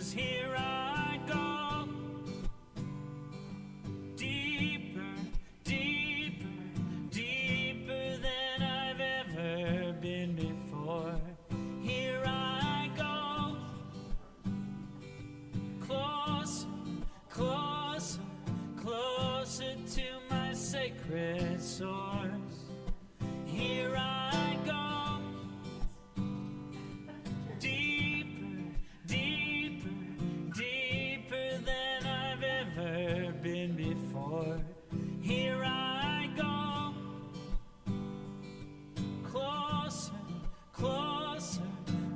'cause here I go, deeper, deeper, deeper than I've ever been before. Here I go, closer, closer, closer to my sacred source. Here I go, deeper, deeper, deeper than I've ever been before. Here I go, closer, closer,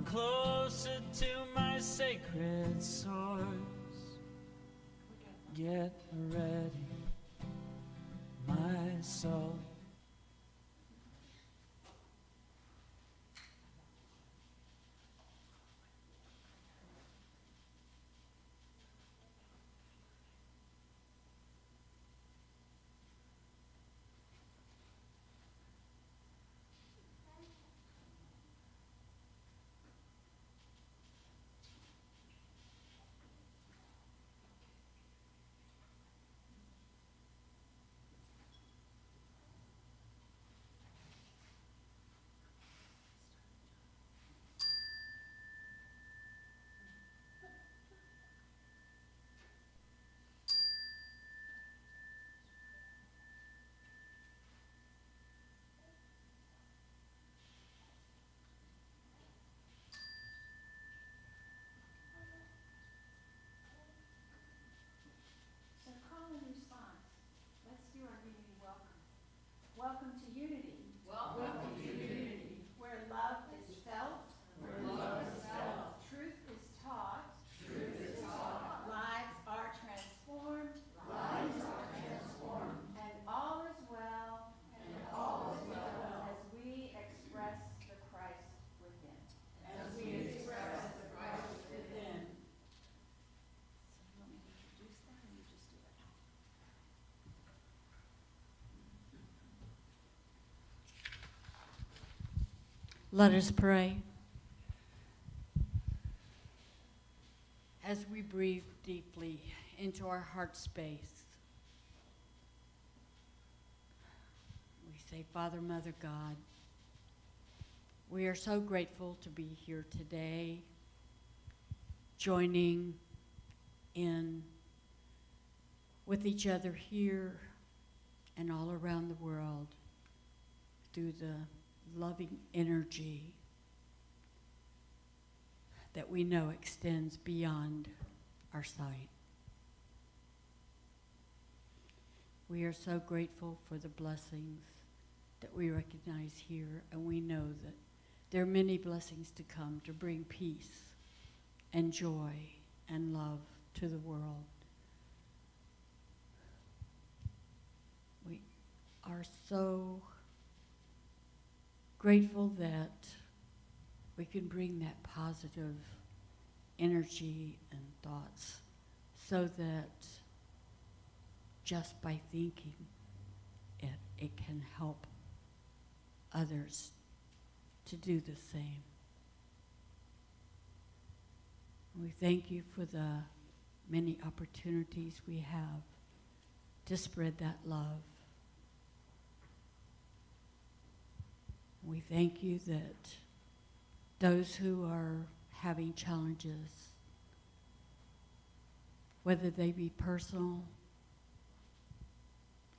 closer to my sacred source. Get ready, my soul. So call and response. Let's do our reading welcome. Welcome to unity. Welcome to unity. Where love is felt. Where love is felt. Truth is taught. Truth is taught. Lives are transformed. Lives are transformed. And all is well. And all is well. As we express the Christ within. As we express the Christ within. So you want me to introduce that or you just do it? Let us pray. As we breathe deeply into our heart space, we say, Father, Mother, God, we are so grateful to be here today, joining in with each other here and all around the world through the loving energy that we know extends beyond our sight. We are so grateful for the blessings that we recognize here, and we know that there are many blessings to come to bring peace and joy and love to the world. We are so grateful that we can bring that positive energy and thoughts so that just by thinking it can help others to do the same. We thank you for the many opportunities we have to spread that love. We thank you that those who are having challenges, whether they be personal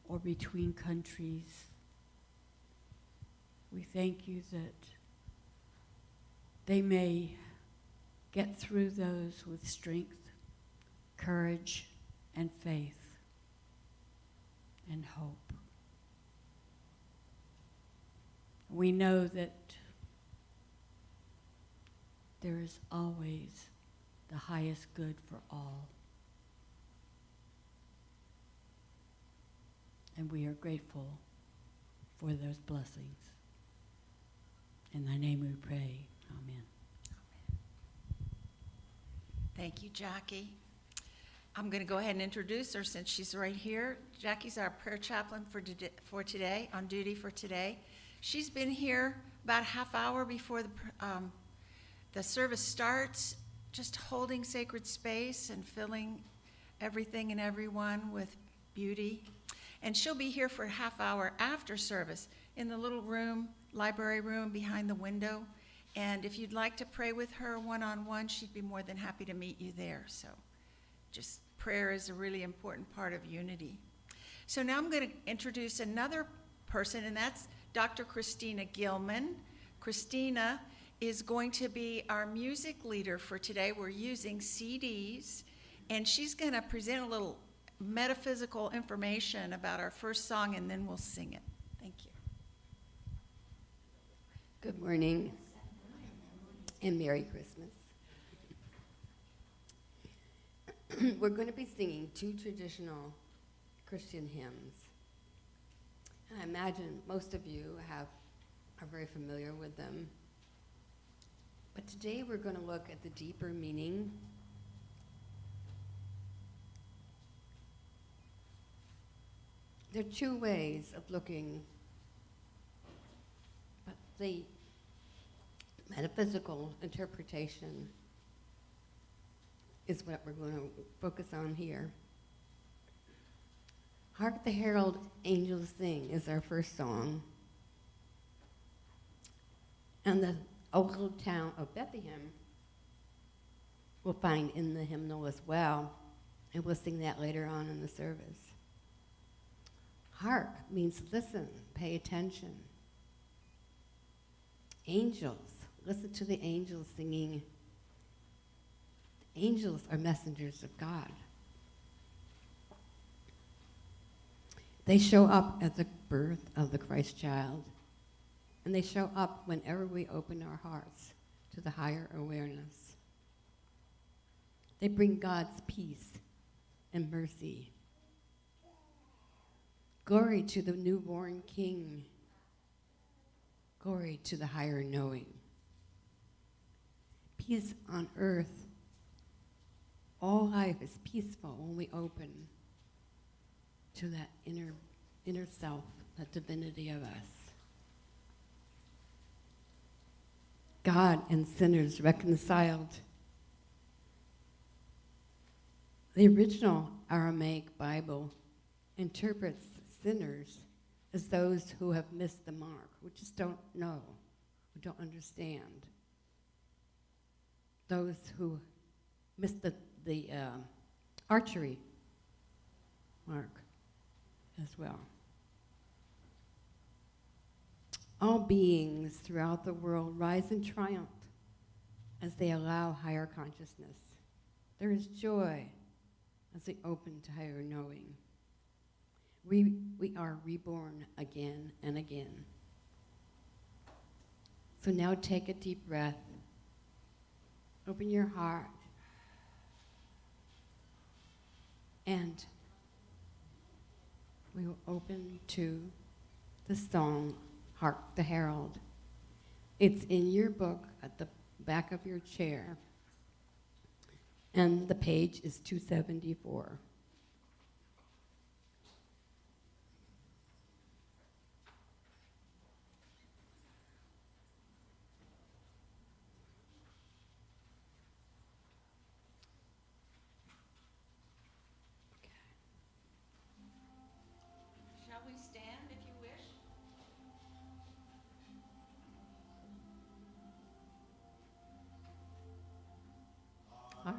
or between countries, we thank you that they may get through those with strength, courage, and faith, and hope. We know that there is always the highest good for all. And we are grateful for those blessings. In thy name we pray. Amen. Thank you, Jackie. I'm going to go ahead and introduce her since she's right here. Jackie's our prayer chaplain for today, on duty for today. She's been here about a half hour before the service starts just holding sacred space and filling everything and everyone with beauty. And she'll be here for a half hour after service in the little room, library room behind the window. And if you'd like to pray with her one-on-one, she'd be more than happy to meet you there. So just prayer is a really important part of unity. So now I'm going to introduce another person, and that's Dr. Christina Gilman. Christina is going to be our music leader for today. We're using CDs, and she's going to present a little metaphysical information about our first song, and then we'll sing it. Thank you. Good morning and Merry Christmas. We're going to be singing two traditional Christian hymns. And I imagine most of you are very familiar with them. But today we're going to look at the deeper meaning. There are two ways of looking, but the metaphysical interpretation is what we're going to focus on here. Hark the Herald Angels Sing is our first song. And the old little town of Bethlehem we'll find in the hymnal as well, and we'll sing that later on in the service. Hark means listen, pay attention. Angels, listen to the angels singing. Angels are messengers of God. They show up at the birth of the Christ child, and they show up whenever we open our hearts to the higher awareness. They bring God's peace and mercy. Glory to the newborn King. Glory to the higher knowing. Peace on earth. All life is peaceful when we open to that inner self, that divinity of us. God and sinners reconciled. The original Aramaic Bible interprets sinners as those who have missed the mark, who just don't know, who don't understand. Those who missed the archery mark as well. All beings throughout the world rise in triumph as they allow higher consciousness. There is joy as they open to higher knowing. We are reborn again and again. So now take a deep breath. Open your heart. And we will open to the song, Hark the Herald. It's in your book at the back of your chair. And the page is 274. Shall we stand if you wish? Hark.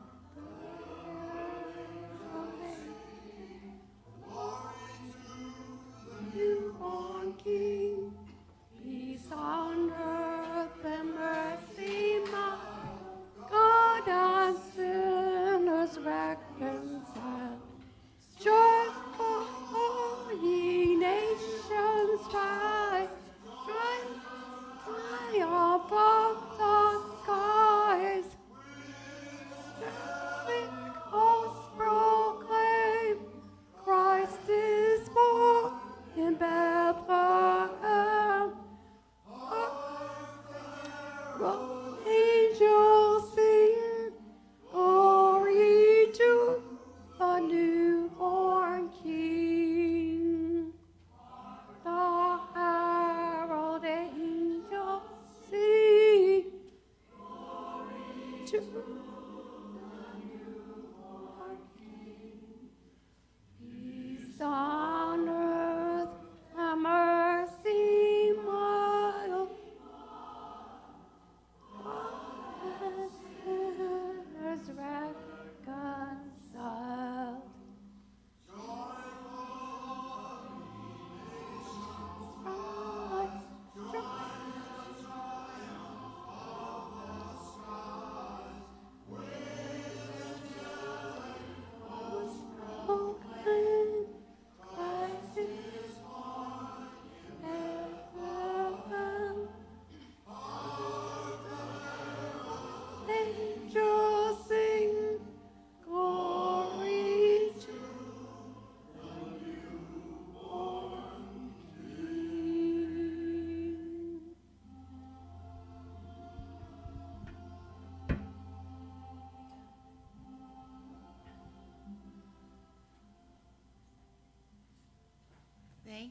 Newborn King, peace on earth and mercy mild, God and sinners reconciled. Joyful, all ye nations rise, triumph of the skies. Hosts proclaim, Christ is born in Bethlehem. Angels sing, glory to the newborn King. The herald angels sing, glory to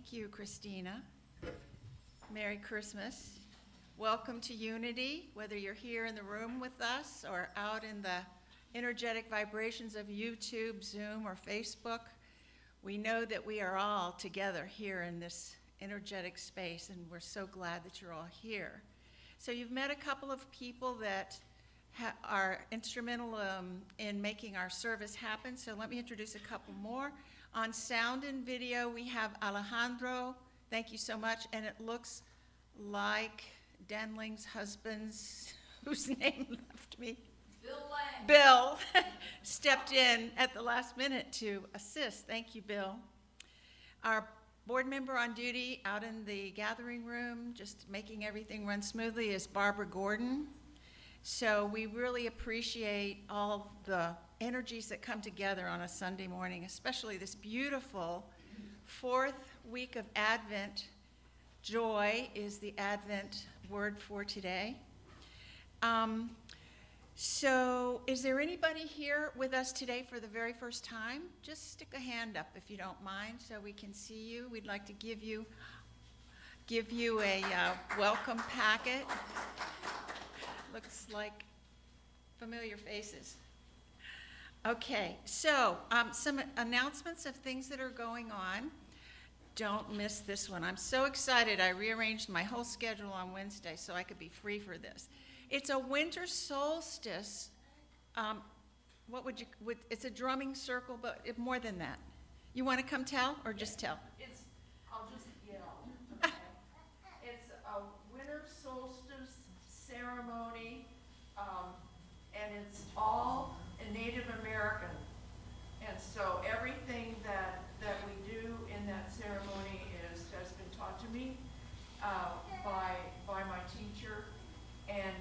Thank you, Christina. Merry Christmas. Welcome to Unity, whether you're here in the room with us or out in the energetic vibrations of YouTube, Zoom, or Facebook. We know that we are all together here in this energetic space, and we're so glad that you're all here. So you've met a couple of people that are instrumental in making our service happen, so let me introduce a couple more. On sound and video, we have Alejandro. Thank you so much. And it looks like Danling's husband's, whose name left me? Bill Lang. Bill stepped in at the last minute to assist. Thank you, Bill. Our board member on duty out in the gathering room, just making everything run smoothly, is Barbara Gordon. So we really appreciate all the energies that come together on a Sunday morning, especially this beautiful fourth week of Advent. Joy is the Advent word for today. So is there anybody here with us today for the very first time? Just stick a hand up if you don't mind so we can see you. We'd like to give you a welcome packet. Looks like familiar faces. Okay, so some announcements of things that are going on. Don't miss this one. I'm so excited. I rearranged my whole schedule on Wednesday so I could be free for this. It's a winter solstice. It's a drumming circle, but more than that. You want to come tell or just tell? I'll just yell. Okay? It's a winter solstice ceremony, and it's all Native American. And so everything that we do in that ceremony has been taught to me by my teacher. And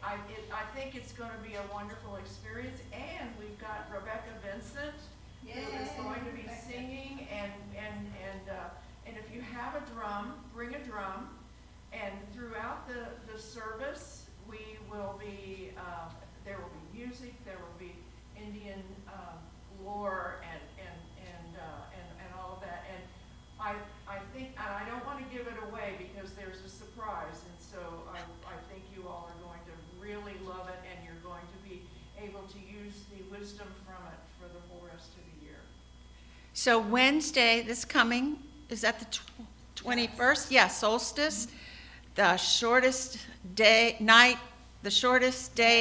I think it's going to be a wonderful experience. And we've got Rebecca Vincent, who is going to be singing. And if you have a drum, bring a drum. And throughout the service, we will be there will be music, there will be Indian lore and all of that. And I think, and I don't want to give it away because there's a surprise. And so I think you all are going to really love it, and you're going to be able to use the wisdom from it for the whole rest of the year. So Wednesday, this coming, is that the 21st? Yeah, solstice, the shortest day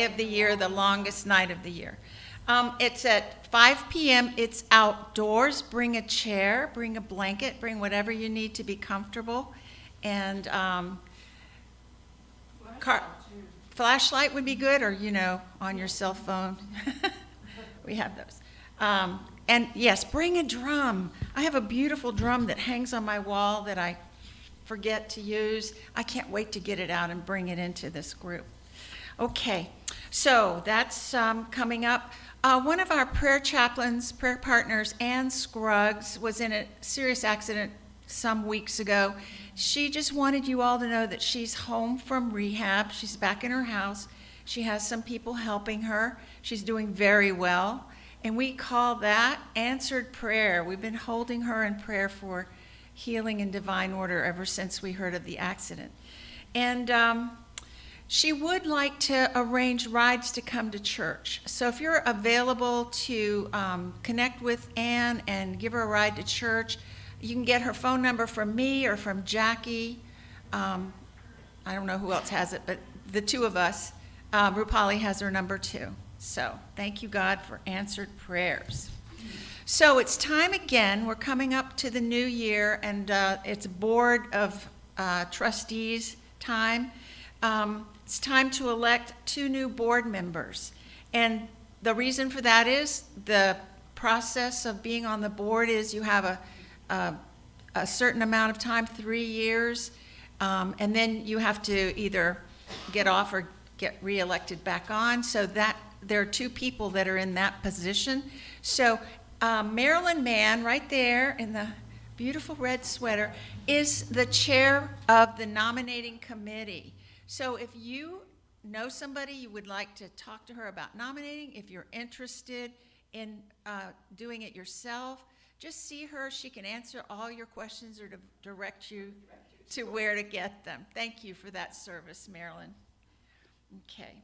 of the year, the longest night of the year. It's at 5 p.m. It's outdoors. Bring a chair, bring a blanket, bring whatever you need to be comfortable. And flashlight would be good, or, on your cell phone. We have those. And yes, bring a drum. I have a beautiful drum that hangs on my wall that I forget to use. I can't wait to get it out and bring it into this group. Okay, so that's coming up. One of our prayer chaplains, prayer partners, Ann Scruggs, was in a serious accident some weeks ago. She just wanted you all to know that she's home from rehab. She's back in her house. She has some people helping her. She's doing very well. And we call that answered prayer. We've been holding her in prayer for healing and divine order ever since we heard of the accident. And she would like to arrange rides to come to church. So if you're available to connect with Ann and give her a ride to church, you can get her phone number from me or from Jackie. I don't know who else has it, but the two of us. Rupali has her number too. So thank you, God, for answered prayers. So it's time again. We're coming up to the new year, and it's Board of Trustees time. It's time to elect 2 new board members. And the reason for that is the process of being on the board is you have a certain amount of time, 3 years, and then you have to either get off or get reelected back on. So that there are 2 people that are in that position. So Marilyn Mann, right there in the beautiful red sweater, is the chair of the nominating committee. So if you know somebody you would like to talk to her about nominating, if you're interested in doing it yourself, just see her. She can answer all your questions or to direct you to where to get them. Thank you for that service, Marilyn. Okay.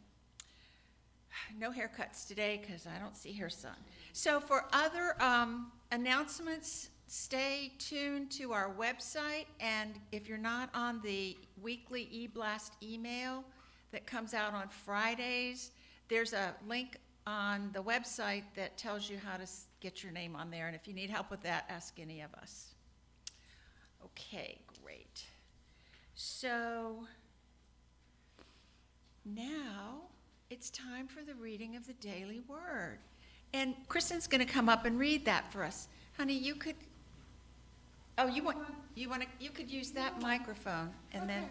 No haircuts today because I don't see her son. So for other announcements, stay tuned to our website, and if you're not on the weekly e-blast email that comes out on Fridays, there's a link on the website that tells you how to get your name on there, and if you need help with that, ask any of us. Okay, great. So now it's time for the reading of the daily word. And Kristen's going to come up and read that for us. Honey, you could, you could use that microphone. And then,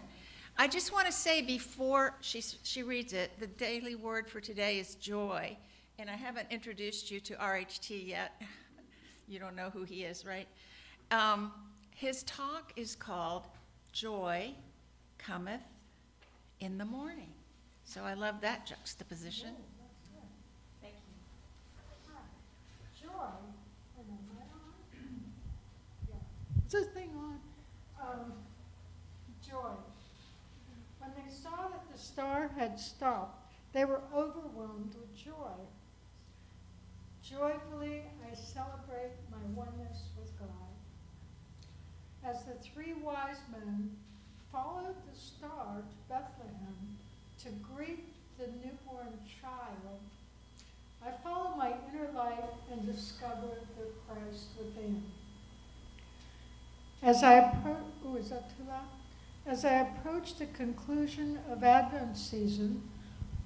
I just want to say before she reads it, the daily word for today is joy. And I haven't introduced you to RHT yet. You don't know who he is, right? His talk is called Joy Cometh in the Morning. So I love that juxtaposition. Thank you. Joy. Wait a minute, am I on? Yeah. Is this thing on? Joy. When they saw that the star had stopped, they were overwhelmed with joy. Joyfully, I celebrate my oneness with God. As the three wise men followed the star to Bethlehem to greet the newborn child, I follow my inner light and discover the Christ within. As I approach the conclusion of Advent season,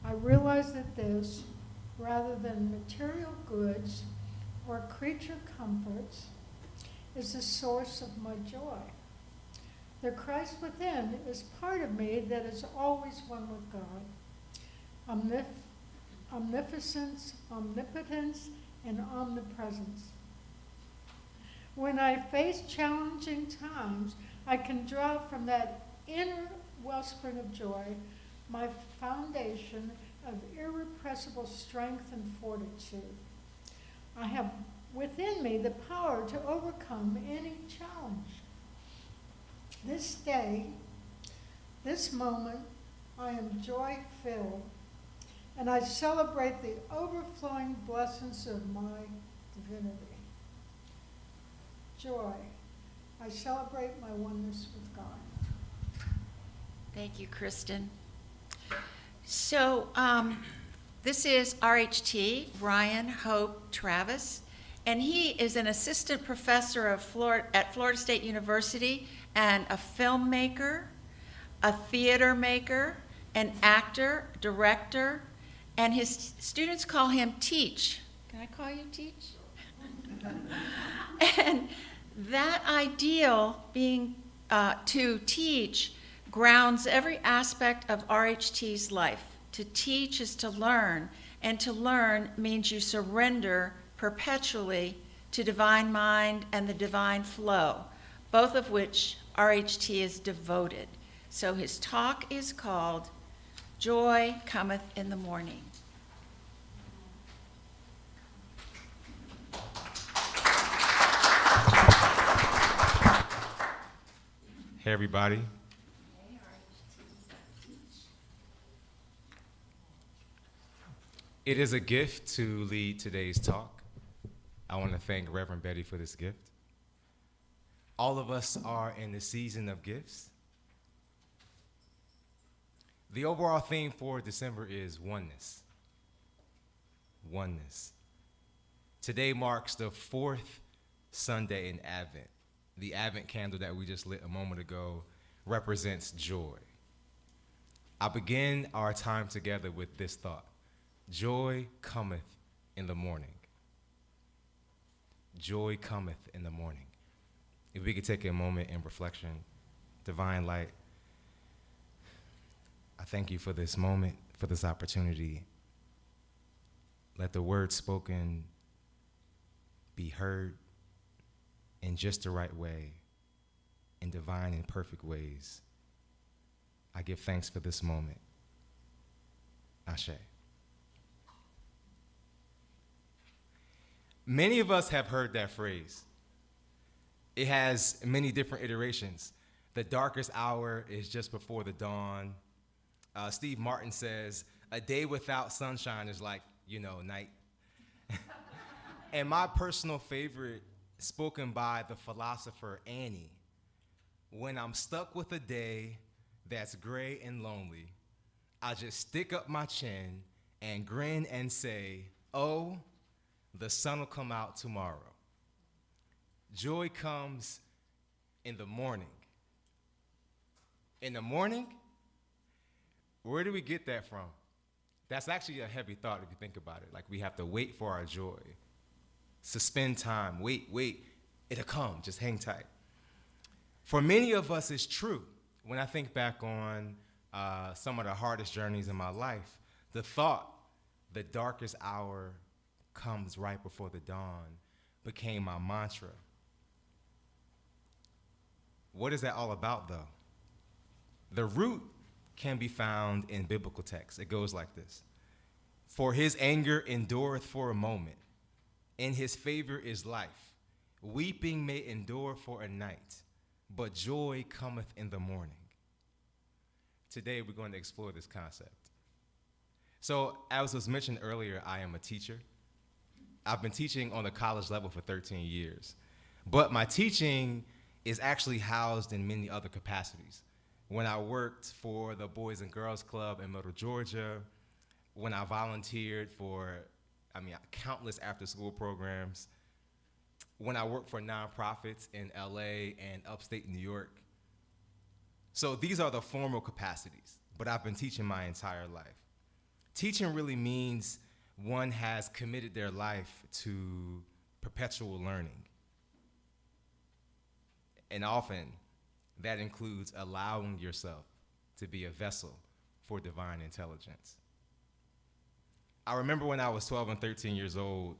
I realize that this, rather than material goods or creature comforts, is the source of my joy. The Christ within is part of me that is always one with God. Omniscience, omnipotence, and omnipresence. When I face challenging times, I can draw from that inner wellspring of joy, my foundation of irrepressible strength and fortitude. I have within me the power to overcome any challenge. This day, this moment, I am joy-filled, and I celebrate the overflowing blessings of my divinity. Joy. I celebrate my oneness with God. Thank you, Kristen. So this is RHT, Ryan Hope Travis, and he is an assistant professor at Florida State University and a filmmaker, a theater maker, an actor, director, and his students call him Teach. Can I call you Teach? And that ideal being to teach grounds every aspect of RHT's life. To teach is to learn, and to learn means you surrender perpetually to divine mind and the divine flow, both of which RHT is devoted. So his talk is called Joy Cometh in the Morning. Hey, everybody. It is a gift to lead today's talk. I want to thank Reverend Betty for this gift. All of us are in the season of gifts. The overall theme for December is oneness. Oneness. Today marks the fourth Sunday in Advent. The Advent candle that we just lit a moment ago represents joy. I begin our time together with this thought. Joy cometh in the morning. Joy cometh in the morning. If we could take a moment in reflection, divine light, I thank you for this moment, for this opportunity. Let the word spoken be heard in just the right way, in divine and perfect ways. I give thanks for this moment. Ashe. Many of us have heard that phrase, It has many different iterations. The darkest hour is just before the dawn. Steve Martin says, a day without sunshine is like, night. And my personal favorite, spoken by the philosopher Annie, when I'm stuck with a day that's gray and lonely, I just stick up my chin and grin and say, oh, the sun will come out tomorrow. Joy comes in the morning. In the morning? Where do we get that from? That's actually a heavy thought if you think about it. Like, we have to wait for our joy. Suspend time. Wait. It'll come. Just hang tight. For many of us, it's true. When I think back on some of the hardest journeys in my life, the thought, the darkest hour comes right before the dawn, became my mantra. What is that all about, though? The root can be found in biblical texts. It goes like this. For his anger endureth for a moment. In his favor is life. Weeping may endure for a night, but joy cometh in the morning. Today, we're going to explore this concept. So, as was mentioned earlier, I am a teacher. I've been teaching on the college level for 13 years. But my teaching is actually housed in many other capacities. When I worked for the Boys and Girls Club in Middle Georgia, when I volunteered for, countless after-school programs, when I worked for nonprofits in LA and upstate New York. So these are the formal capacities, but I've been teaching my entire life. Teaching really means one has committed their life to perpetual learning. And often, that includes allowing yourself to be a vessel for divine intelligence. I remember when I was 12 and 13 years old,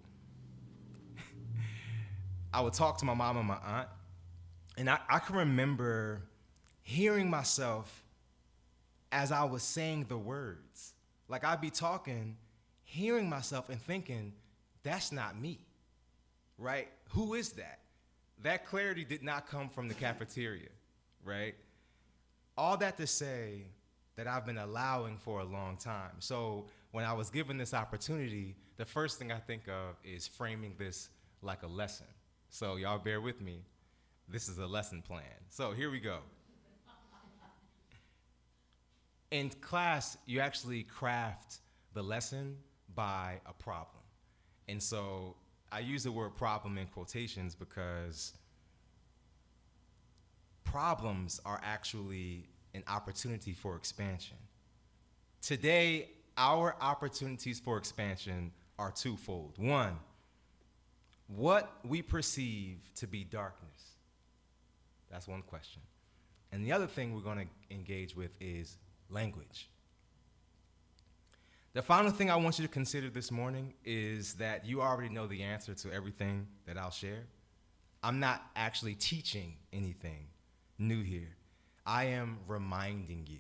I would talk to my mom and my aunt, and I can remember hearing myself as I was saying the words. Like, I'd be talking, hearing myself and thinking, that's not me, right? Who is that? That clarity did not come from the cafeteria, right? All that to say that I've been allowing for a long time. So when I was given this opportunity, the first thing I think of is framing this like a lesson. So y'all bear with me. This is a lesson plan. So here we go. In class, you actually craft the lesson by a problem. And so I use the word problem in quotations because problems are actually an opportunity for expansion. Today, our opportunities for expansion are twofold. One, what we perceive to be darkness. That's one question. And the other thing we're going to engage with is language. The final thing I want you to consider this morning is that you already know the answer to everything that I'll share. I'm not actually teaching anything new here. I am reminding you.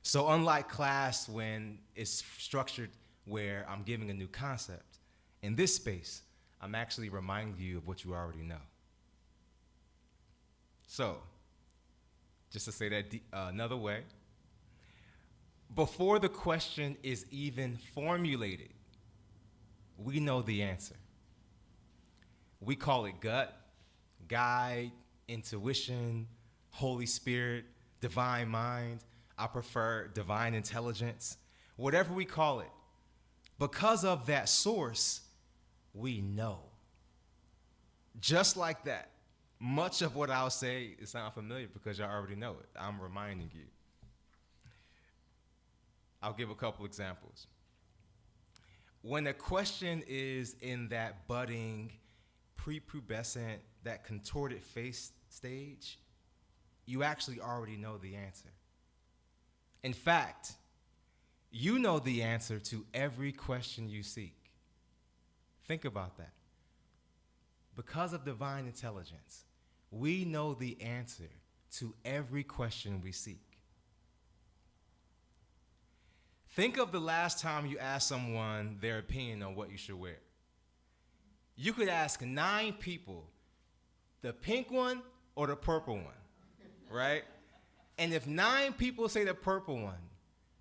So unlike class when it's structured where I'm giving a new concept, in this space, I'm actually reminding you of what you already know. So, just to say that another way, before the question is even formulated, we know the answer. We call it gut, guide, intuition, Holy Spirit, divine mind. I prefer divine intelligence. Whatever we call it, because of that source, we know. Just like that, much of what I'll say is sound familiar because y'all already know it. I'm reminding you. I'll give a couple examples. When a question is in that budding, prepubescent, that contorted face stage, you actually already know the answer. In fact, you know the answer to every question you seek. Think about that. Because of divine intelligence, we know the answer to every question we seek. Think of the last time you asked someone their opinion on what you should wear. You could ask 9 people the pink one or the purple one, right? And if 9 people say the purple one,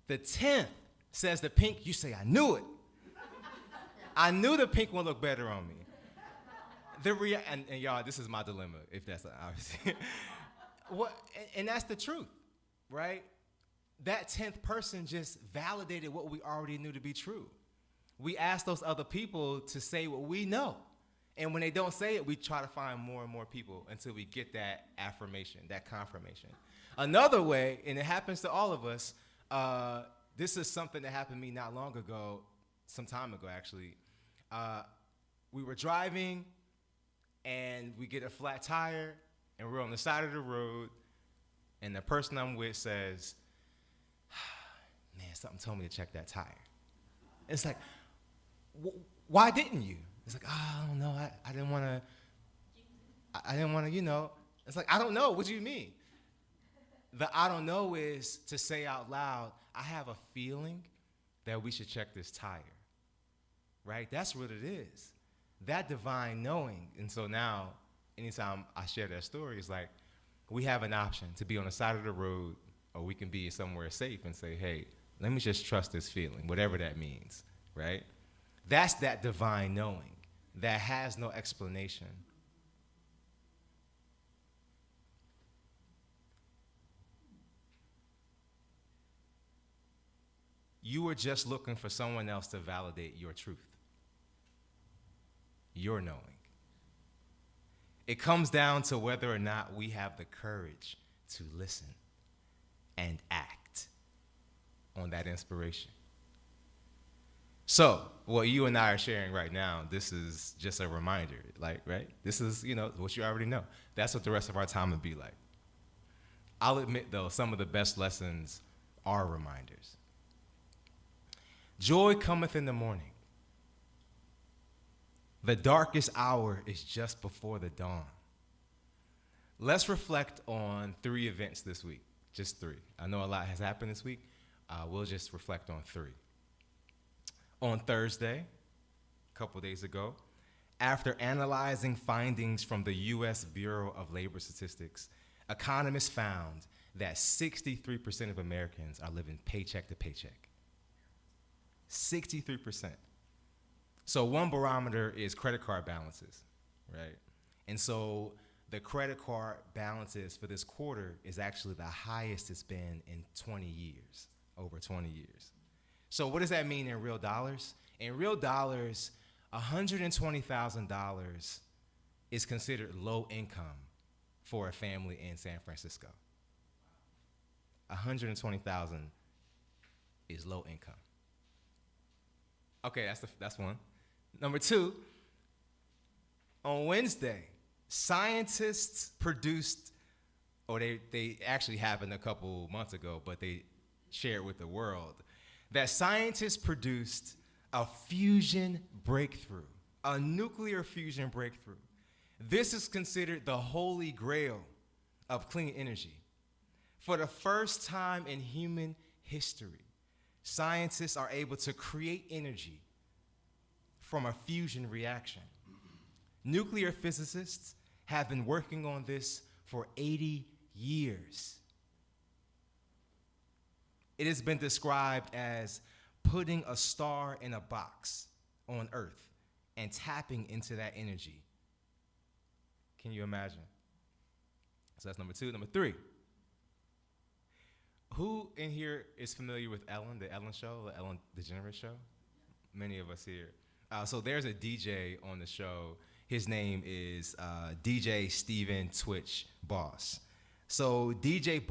the 10th says the pink, you say, I knew it. I knew the pink one looked better on me. And y'all, this is my dilemma, if that's obviously. And that's the truth, right? That 10th person just validated what we already knew to be true. We ask those other people to say what we know. And when they don't say it, we try to find more and more people until we get that affirmation, that confirmation. Another way, and it happens to all of us, this is something that happened to me not long ago, some time ago actually. We were driving and we get a flat tire and we're on the side of the road and the person I'm with says, man, something told me to check that tire. It's like, why didn't you? It's like, I don't know, I didn't want to, you know. It's like, I don't know, what do you mean? The I don't know is to say out loud, I have a feeling that we should check this tire, right? That's what it is, that divine knowing. And so now, anytime I share that story, it's like, we have an option to be on the side of the road, or we can be somewhere safe and say, hey, let me just trust this feeling, whatever that means, right? That's that divine knowing that has no explanation. You were just looking for someone else to validate your truth, your knowing. It comes down to whether or not we have the courage to listen and act on that inspiration. So, what you and I are sharing right now, this is just a reminder, like, right? This is, you know, what you already know. That's what the rest of our time would be like. I'll admit, though, some of the best lessons are reminders. Joy cometh in the morning. The darkest hour is just before the dawn. Let's reflect on 3 events this week, just 3. I know a lot has happened this week. We'll just reflect on 3. On Thursday, a couple days ago, after analyzing findings from the U.S. Bureau of Labor Statistics, economists found that 63% of Americans are living paycheck to paycheck. 63%. So one barometer is credit card balances, right? And so the credit card balances for this quarter is actually the highest it's been in 20 years, over 20 years. So what does that mean in real dollars? In real dollars, $120,000 is considered low income for a family in San Francisco. 120,000 is low income. Okay, that's one. Number 2, on Wednesday, scientists produced, or they actually happened a couple months ago, but they shared with the world, that scientists produced a fusion breakthrough, a nuclear fusion breakthrough. This is considered the holy grail of clean energy. For the first time in human history, scientists are able to create energy from a fusion reaction. Nuclear physicists have been working on this for 80 years. It has been described as putting a star in a box on Earth and tapping into that energy. Can you imagine? So that's number 2. Number 3. Who in here is familiar with Ellen, the Ellen show, the Ellen DeGeneres show? Many of us here. So there's a DJ on the show. His name is DJ Steven Twitch Boss. So DJ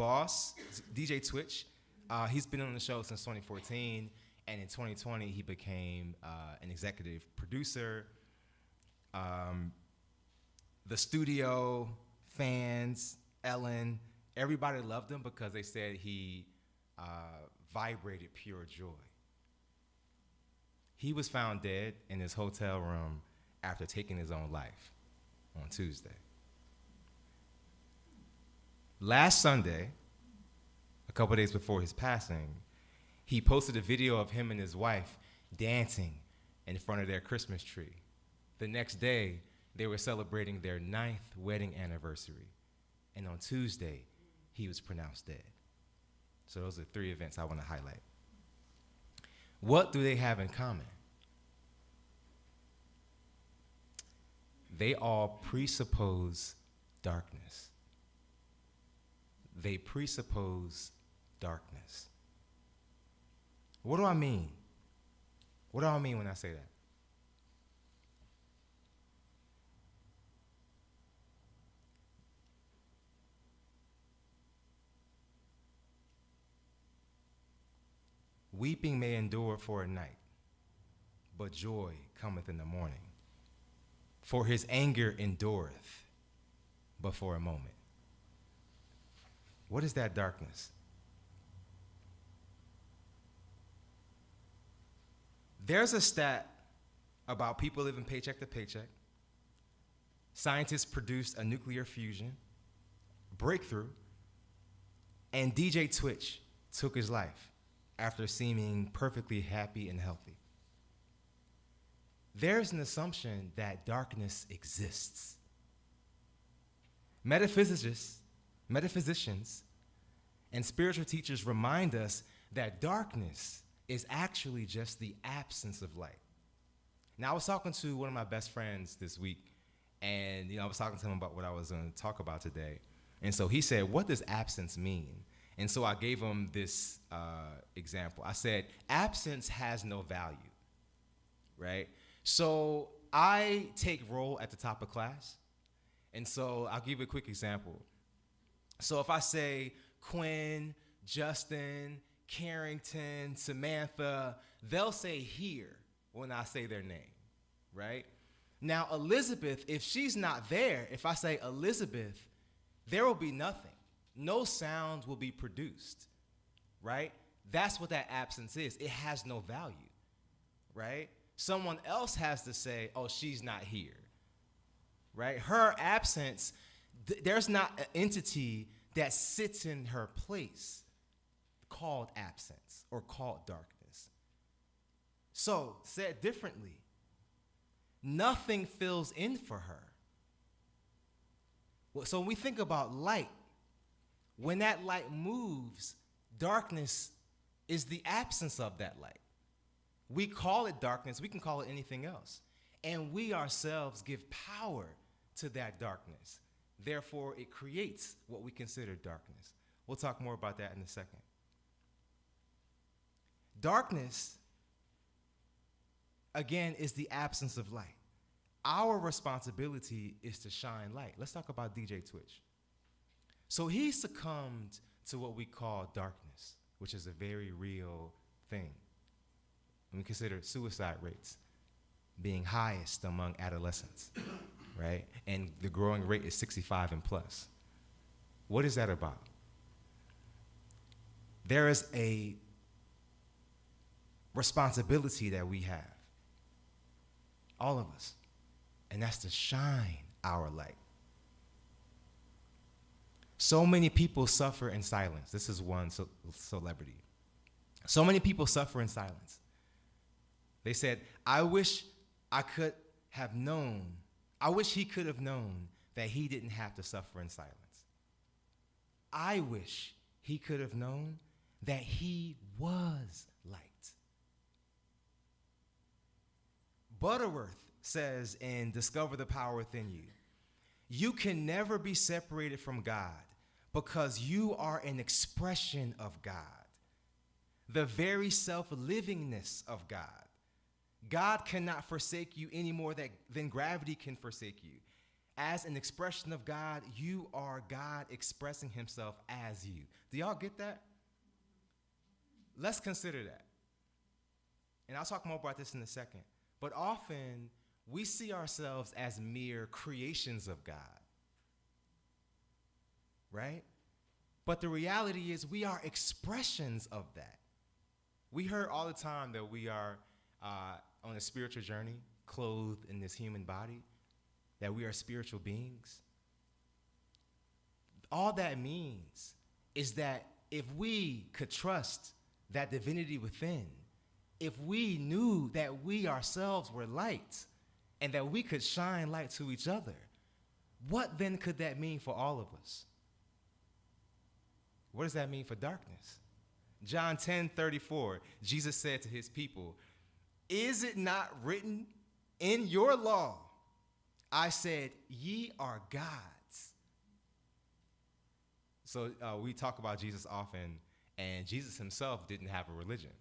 Twitch, he's been on the show since 2014, and in 2020 he became an executive producer. The studio, fans, Ellen, everybody loved him because they said he vibrated pure joy. He was found dead in his hotel room after taking his own life on Tuesday. Last Sunday, a couple days before his passing, he posted a video of him and his wife dancing in front of their Christmas tree. The next day, they were celebrating their 9th wedding anniversary. And on Tuesday, he was pronounced dead. So those are 3 events I want to highlight. What do they have in common? They all presuppose darkness. They presuppose darkness. What do I mean? What do I mean when I say that? Weeping may endure for a night, but joy cometh in the morning. For his anger endureth but for a moment. What is that darkness? There's a stat about people living paycheck to paycheck. Scientists produced a nuclear fusion breakthrough, and DJ Twitch took his life after seeming perfectly happy and healthy. There's an assumption that darkness exists. Metaphysicians, and spiritual teachers remind us that darkness is actually just the absence of light. Now, I was talking to one of my best friends this week, and I was talking to him about what I was going to talk about today. And so he said, what does absence mean? And so I gave him this example. I said, absence has no value, right? So I take roll at the top of class. And so I'll give you a quick example. So if I say Quinn, Justin, Carrington, Samantha, they'll say here when I say their name, right? Now, Elizabeth, if she's not there, if I say Elizabeth, there will be nothing. No sound will be produced, right? That's what that absence is. It has no value, right? Someone else has to say, oh, she's not here, right? Her absence, there's not an entity that sits in her place called absence or called darkness. So, said differently, nothing fills in for her. So when we think about light, when that light moves, darkness is the absence of that light. We call it darkness, we can call it anything else. And we ourselves give power to that darkness. Therefore, it creates what we consider darkness. We'll talk more about that in a second. Darkness, again, is the absence of light. Our responsibility is to shine light. Let's talk about DJ Twitch. So he succumbed to what we call darkness, which is a very real thing. When we consider suicide rates being highest among adolescents, right? And the growing rate is 65 and plus. What is that about? There is a responsibility that we have, all of us, and that's to shine our light. So many people suffer in silence. This is one celebrity. So many people suffer in silence. They said, I wish I could have known, I wish he could have known that he didn't have to suffer in silence. I wish he could have known that he was light. Butterworth says in Discover the Power Within You, you can never be separated from God because you are an expression of God, the very self-livingness of God. God cannot forsake you any more than gravity can forsake you. As an expression of God, you are God expressing himself as you. Do y'all get that? Let's consider that. And I'll talk more about this in a second. But often, we see ourselves as mere creations of God, right? But the reality is we are expressions of that. We heard all the time that we are on a spiritual journey, clothed in this human body, that we are spiritual beings. All that means is that if we could trust that divinity within, if we knew that we ourselves were light, and that we could shine light to each other, what then could that mean for all of us? What does that mean for darkness? John 10:34, Jesus said to his people, "Is it not written in your law, I said, ye are gods?" So we talk about Jesus often, and Jesus himself didn't have a religion,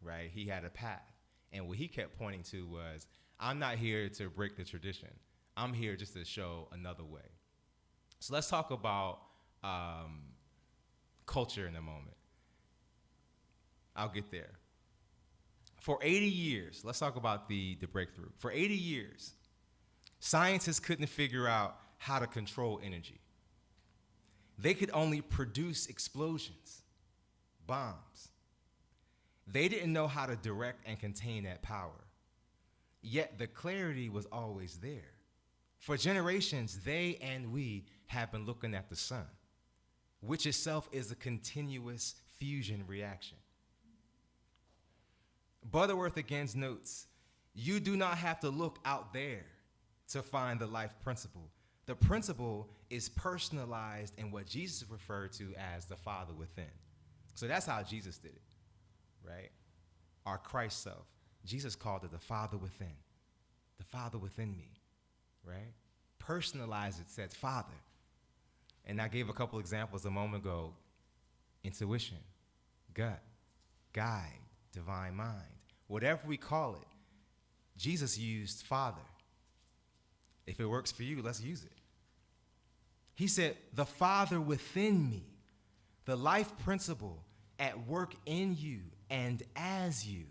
right? He had a path. And what he kept pointing to was, I'm not here to break the tradition. I'm here just to show another way. So let's talk about culture in a moment. I'll get there. For 80 years, let's talk about the breakthrough. For 80 years, scientists couldn't figure out how to control energy. They could only produce explosions, bombs. They didn't know how to direct and contain that power. Yet the clarity was always there. For generations, they and we have been looking at the sun, which itself is a continuous fusion reaction. Butterworth again notes, you do not have to look out there to find the life principle. The principle is personalized in what Jesus referred to as the Father within. So that's how Jesus did it, right? Our Christ self. Jesus called it the Father within me, right? Personalized it, said Father. And I gave a couple examples a moment ago. Intuition, gut, guide, divine mind. Whatever we call it, Jesus used Father. If it works for you, let's use it. He said, the Father within me, the life principle at work in you and as you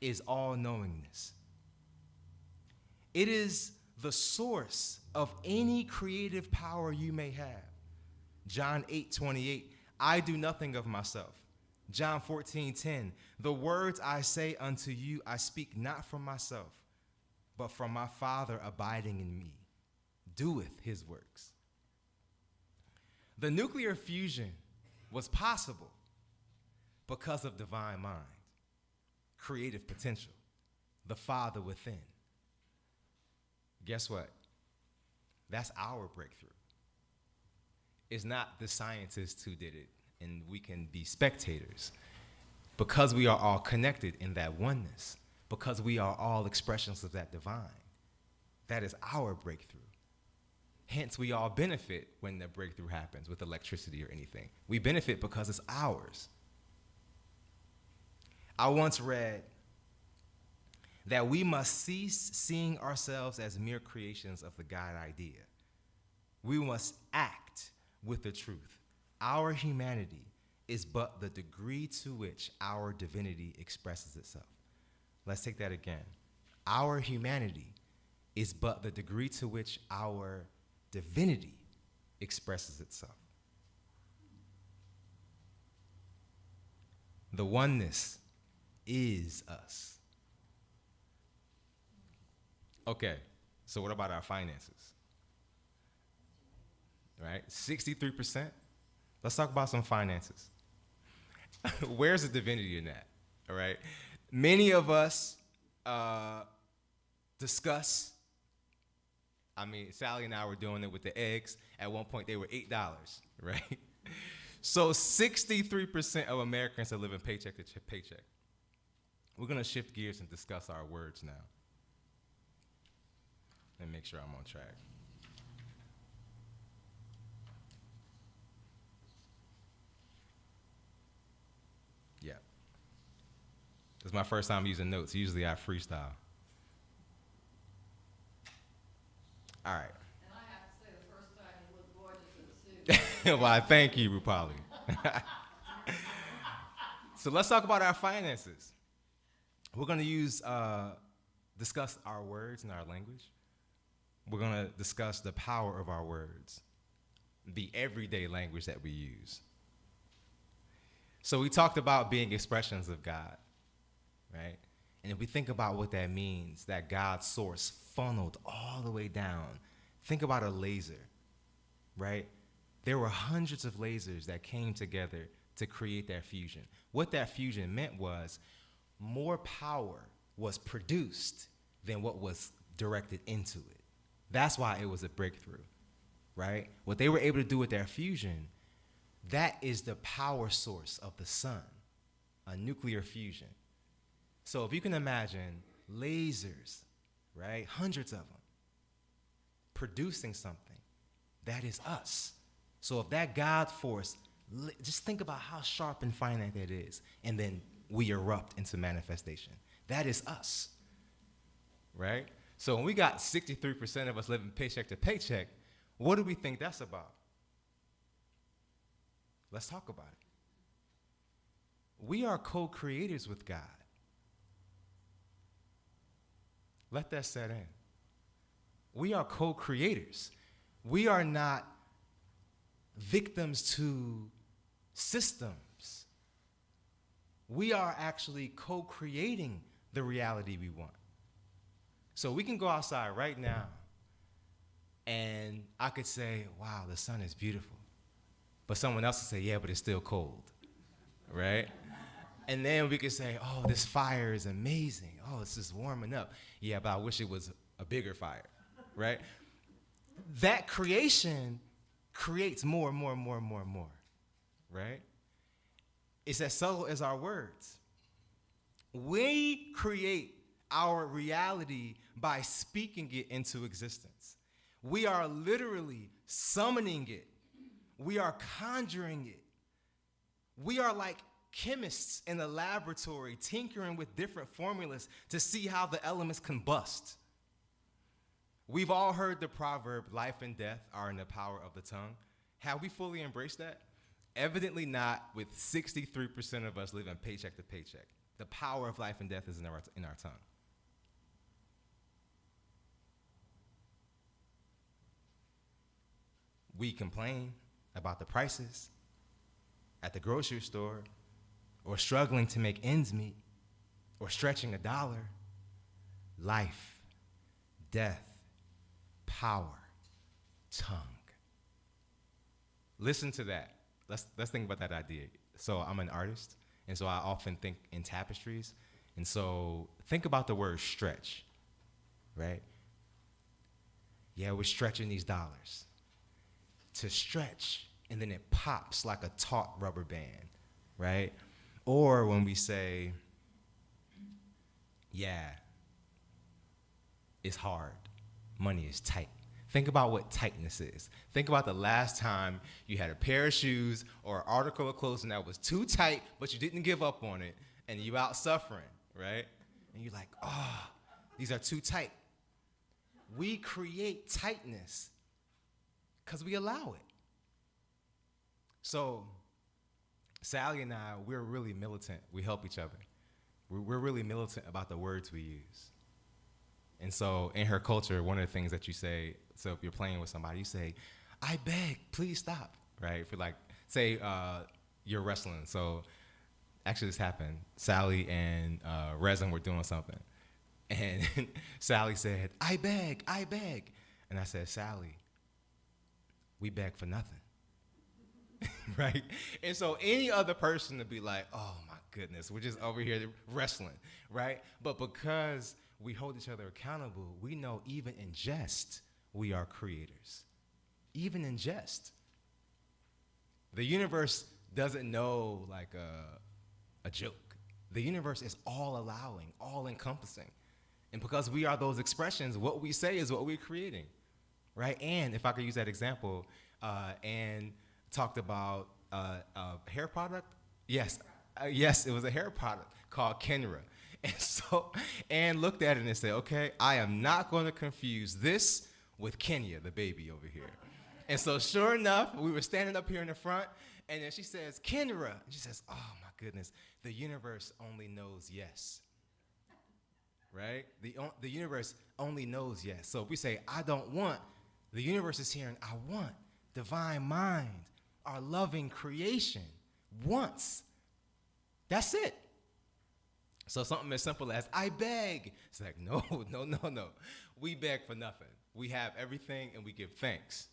is all-knowingness. It is the source of any creative power you may have. John 8:28, I do nothing of myself. John 14:10, the words I say unto you, I speak not from myself, but from my Father abiding in me, doeth his works. The nuclear fusion was possible because of divine mind, creative potential, the Father within. Guess what? That's our breakthrough. It's not the scientists who did it, and we can be spectators. Because we are all connected in that oneness, because we are all expressions of that divine, that is our breakthrough. Hence, we all benefit when the breakthrough happens with electricity or anything. We benefit because it's ours. I once read that we must cease seeing ourselves as mere creations of the God idea. We must act with the truth. Our humanity is but the degree to which our divinity expresses itself. Let's take that again. Our humanity is but the degree to which our divinity expresses itself. The oneness is us. Okay, so what about our finances? Right, 63%. Let's talk about some finances. Where's the divinity in that? All right, many of us discuss. I mean, Sally and I were doing it with the eggs. At one point, they were $8, right? So 63% of Americans are living paycheck to paycheck. We're going to shift gears and discuss our words now. And make sure I'm on track. Yeah. This is my first time using notes. Usually I freestyle. All right. And I have to say, the first time you looked gorgeous in a suit. Well, I thank you, Rupali. So let's talk about our finances. We're going to discuss our words and our language. We're going to discuss the power of our words, the everyday language that we use. So we talked about being expressions of God, right? And if we think about what that means, that God's source funneled all the way down, think about a laser, right? There were hundreds of lasers that came together to create that fusion. What that fusion meant was more power was produced than what was directed into it. That's why it was a breakthrough, right? What they were able to do with their fusion, that is the power source of the sun, a nuclear fusion. So if you can imagine lasers, right, hundreds of them, producing something, that is us. So if that God force, just think about how sharp and finite that is, and then we erupt into manifestation. That is us, right? So when we got 63% of us living paycheck to paycheck, what do we think that's about? Let's talk about it. We are co-creators with God. Let that set in. We are co-creators. We are not victims to systems. We are actually co-creating the reality we want. So we can go outside right now and I could say, wow, the sun is beautiful. But someone else would say, yeah, but it's still cold, right? And then we could say, oh, this fire is amazing. Oh, it's just warming up. Yeah, but I wish it was a bigger fire, right? That creation creates more and more and more and more and more, right? It's as subtle as our words. We create our reality by speaking it into existence. We are literally summoning it. We are conjuring it. We are like chemists in a laboratory tinkering with different formulas to see how the elements combust. We've all heard the proverb, life and death are in the power of the tongue. Have we fully embraced that? Evidently not, with 63% of us living paycheck to paycheck. The power of life and death is in our tongue. We complain about the prices at the grocery store, or struggling to make ends meet, or stretching $1. Life, death, power, tongue. Listen to that. Let's think about that idea. So I'm an artist, and so I often think in tapestries. And so think about the word stretch, right? Yeah, we're stretching these dollars. To stretch, and then it pops like a taut rubber band, right? Or when we say, yeah, it's hard, money is tight. Think about what tightness is. Think about the last time you had a pair of shoes or an article of clothing that was too tight, but you didn't give up on it, and you out suffering, right? And you're like, oh, these are too tight. We create tightness because we allow it. So Sally and I, we're really militant. We help each other. We're really militant about the words we use. And so in her culture, one of the things that you say, so if you're playing with somebody, you say, I beg, please stop, right? For like, say you're wrestling. So actually this happened. Sally and Resin were doing something. And Sally said, I beg, I beg. And I said, Sally, we beg for nothing. Right? And so any other person to be like, oh my goodness, we're just over here wrestling, right? But because we hold each other accountable, we know even in jest, we are creators. Even in jest. The universe doesn't know like a joke. The universe is all allowing, all encompassing. And because we are those expressions, what we say is what we're creating, right? And if I could use that example, Anne talked about a hair product. Yes, yes, it was a hair product called Kenra. And so Anne looked at it and said, okay, I am not going to confuse this with Kenya, the baby over here. And so sure enough, we were standing up here in the front, and then she says, Kenra. And she says, oh my goodness, the universe only knows yes. Right? The universe only knows yes. So if we say, I don't want, the universe is hearing, I want. Divine mind, our loving creation, wants. That's it. So something as simple as, I beg. It's like, no, no, no, no. We beg for nothing. We have everything and we give thanks.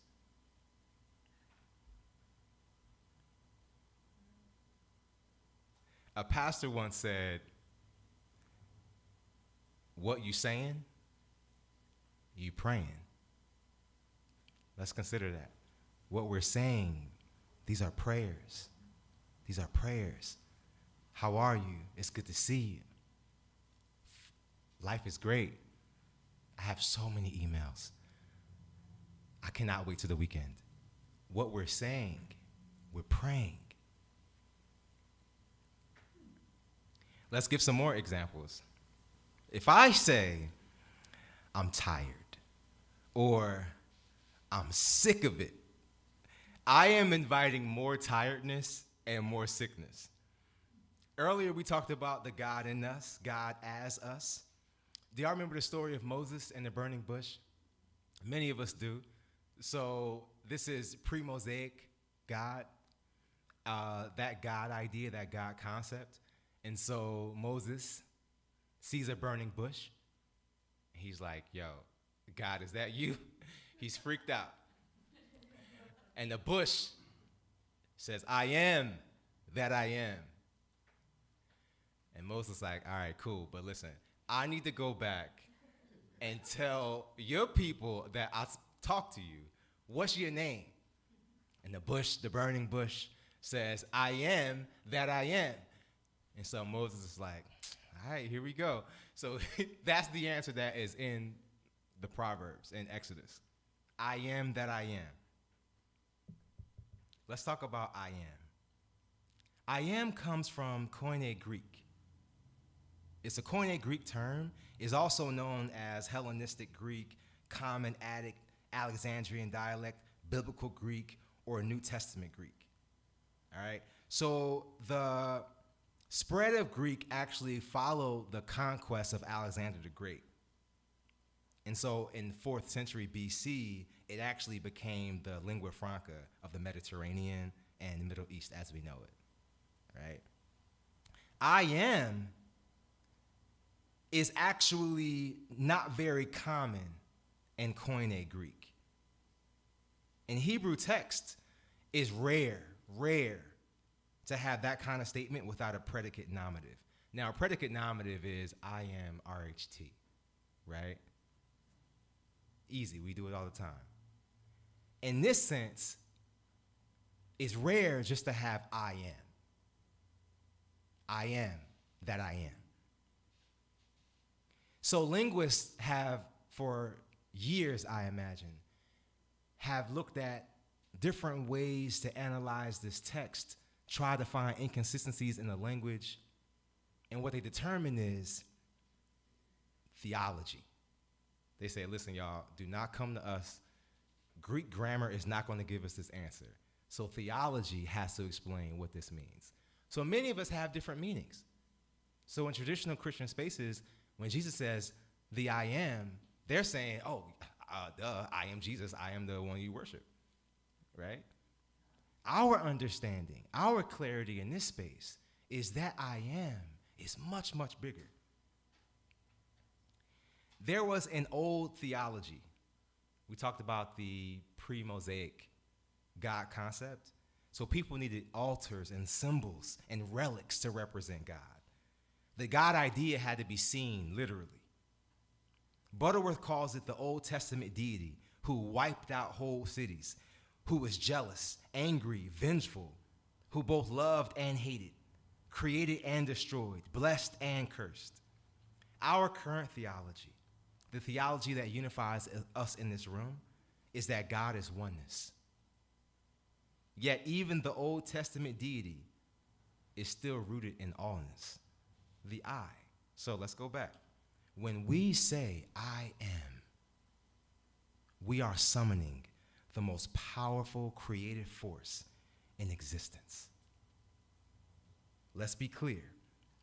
A pastor once said, what you saying You praying. Let's consider that. What we're saying, these are prayers. These are prayers. How are you? It's good to see you. Life is great. I have so many emails. I cannot wait till the weekend. What we're saying, we're praying. Let's give some more examples. If I say, I'm tired, or I'm sick of it, I am inviting more tiredness and more sickness. Earlier, we talked about the God in us, God as us. Do y'all remember the story of Moses and the burning bush? Many of us do. So this is pre-Mosaic God, that God idea, that God concept. And so Moses sees a burning bush. He's like, yo, God, is that you? He's freaked out. And the bush says, I am that I am. And Moses is like, all right, cool, but listen, I need to go back and tell your people that I talk to you. What's your name? And the bush, the burning bush, says, I am that I am. And so Moses is like, all right, here we go. So that's the answer that is in the Proverbs, in Exodus. I am that I am. Let's talk about I am. I am comes from Koine Greek. It's a Koine Greek term. It's also known as Hellenistic Greek, Common Attic, Alexandrian dialect, Biblical Greek, or New Testament Greek. All right? So the spread of Greek actually followed the conquest of Alexander the Great. And so in 4th century BC, it actually became the lingua franca of the Mediterranean and the Middle East as we know it, right? I am is actually not very common in Koine Greek. In Hebrew text, it's rare to have that kind of statement without a predicate nominative. Now, a predicate nominative is I am RHT, right? Easy, we do it all the time. In this sense, it's rare just to have I am. I am that I am. So linguists have, for years, I imagine, have looked at different ways to analyze this text, try to find inconsistencies in the language, and what they determine is theology. They say, listen, y'all, do not come to us. Greek grammar is not going to give us this answer. So theology has to explain what this means. So many of us have different meanings. So in traditional Christian spaces, when Jesus says, the I am, they're saying, oh, I am Jesus. I am the one you worship, right? Our understanding, our clarity in this space is that I am is much, much bigger. There was an old theology. We talked about the pre-Mosaic God concept. So people needed altars and symbols and relics to represent God. The God idea had to be seen literally. Butterworth calls it the Old Testament deity who wiped out whole cities, who was jealous, angry, vengeful, who both loved and hated, created and destroyed, blessed and cursed. Our current theology, the theology that unifies us in this room, is that God is oneness. Yet even the Old Testament deity is still rooted in allness, the I. So let's go back. When we say I am, we are summoning the most powerful creative force in existence. Let's be clear.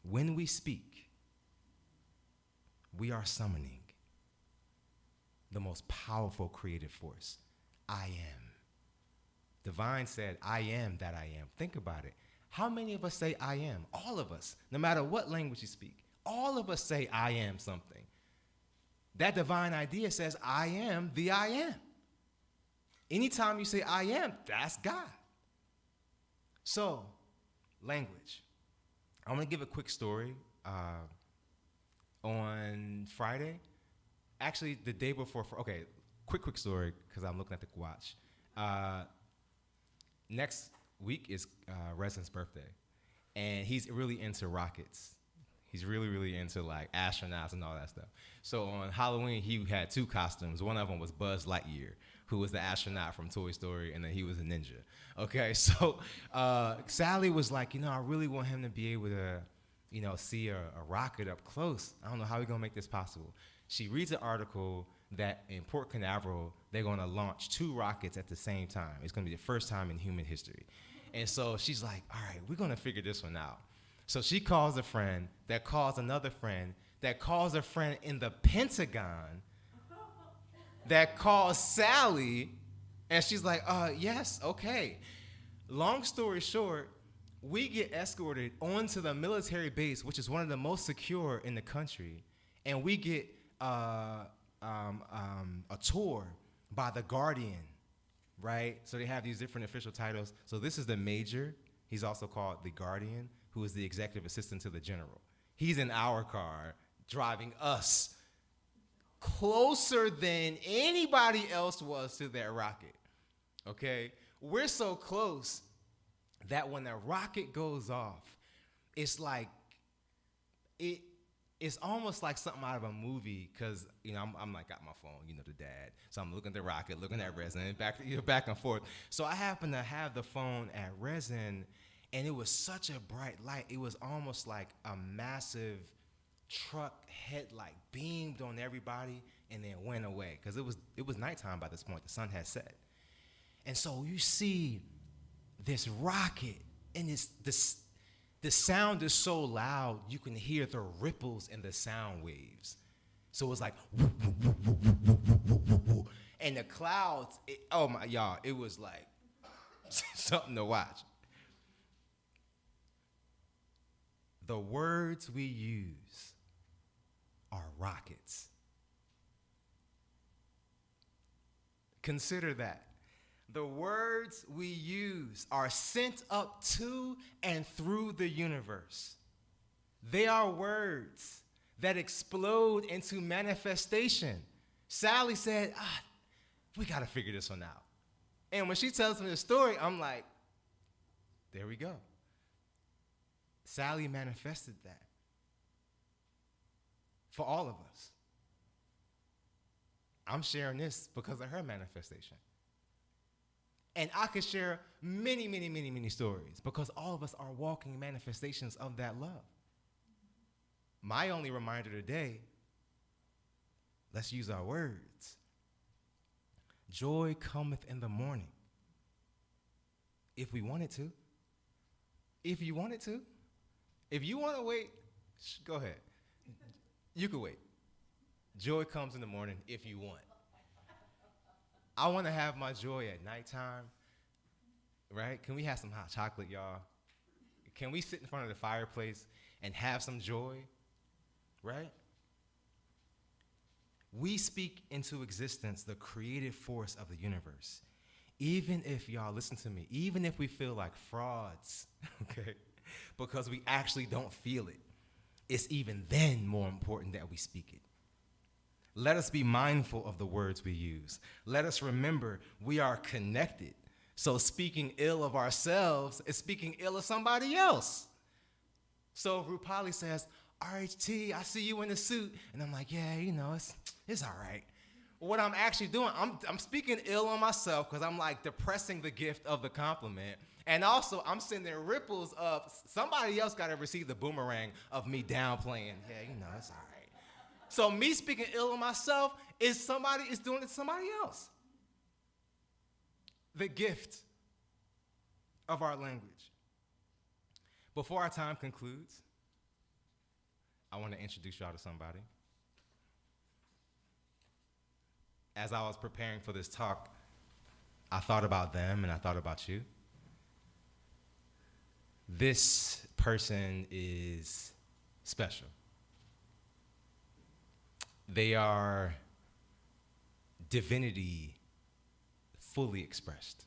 When we speak, we are summoning the most powerful creative force. I am. Divine said, I am that I am. Think about it. How many of us say I am? All of us, no matter what language you speak. All of us say I am something. That divine idea says I am the I am. Anytime you say I am, that's God. So, language. I'm going to give a quick story. On Friday, actually, the day before, okay, quick story, because I'm looking at the watch. Next week is Resin's birthday, and he's really into rockets. He's really, really into like astronauts and all that stuff. So on Halloween, he had 2 costumes. One of them was Buzz Lightyear, who was the astronaut from Toy Story, and then he was a ninja. Okay, so Sally was like, I really want him to be able to, see a rocket up close. I don't know how we're gonna make this possible. She reads an article that in Port Canaveral, they're gonna launch 2 rockets at the same time. It's gonna be the first time in human history. And so she's like, all right, we're gonna figure this one out. So she calls a friend that calls another friend that calls a friend in the Pentagon that calls Sally, and she's like, yes, okay. Long story short, we get escorted onto the military base, which is one of the most secure in the country, and we get a tour by the Guardian, right? So they have these different official titles. So this is the major. He's also called the Guardian, who is the executive assistant to the general. He's in our car driving us closer than anybody else was to that rocket, okay? We're so close that when the rocket goes off, it's like, it's almost like something out of a movie, because, I'm like, got my phone, the dad. So I'm looking at the rocket, looking at Resin, and back and forth. So I happen to have the phone at Resin, and it was such a bright light. It was almost like a massive truck headlight beamed on everybody and then went away, because it was nighttime by this point. The sun had set. And so you see this rocket, and the sound is so loud you can hear the ripples in the sound waves. So it's like, woo, woo, woo, woo, woo, woo, woo, woo, woo. And the clouds, oh my, y'all, it was like something to watch. The words we use are rockets. Consider that. The words we use are sent up to and through the universe. They are words that explode into manifestation. Sally said, we got to figure this one out. And when she tells me the story, I'm like, there we go. Sally manifested that for all of us. I'm sharing this because of her manifestation. And I could share many, many, many, many stories because all of us are walking manifestations of that love. My only reminder today, let's use our words. Joy cometh in the morning. If we wanted to. If you wanted to. If you want to wait, go ahead. You can wait. Joy comes in the morning if you want. I want to have my joy at nighttime, right? Can we have some hot chocolate, y'all? Can we sit in front of the fireplace and have some joy, right? We speak into existence the creative force of the universe. Even if, y'all, listen to me, even if we feel like frauds, okay, because we actually don't feel it, it's even then more important that we speak it. Let us be mindful of the words we use. Let us remember we are connected. So speaking ill of ourselves is speaking ill of somebody else. So if Rupali says, RHT, I see you in the suit. And I'm like, yeah, it's all right. What I'm actually doing, I'm speaking ill on myself because I'm like depressing the gift of the compliment. And also I'm sending ripples of somebody else got to receive the boomerang of me downplaying. Yeah, it's all right. So me speaking ill of myself is doing it to somebody else. The gift of our language. Before our time concludes, I want to introduce y'all to somebody. As I was preparing for this talk, I thought about them and I thought about you. This person is special. They are divinity fully expressed.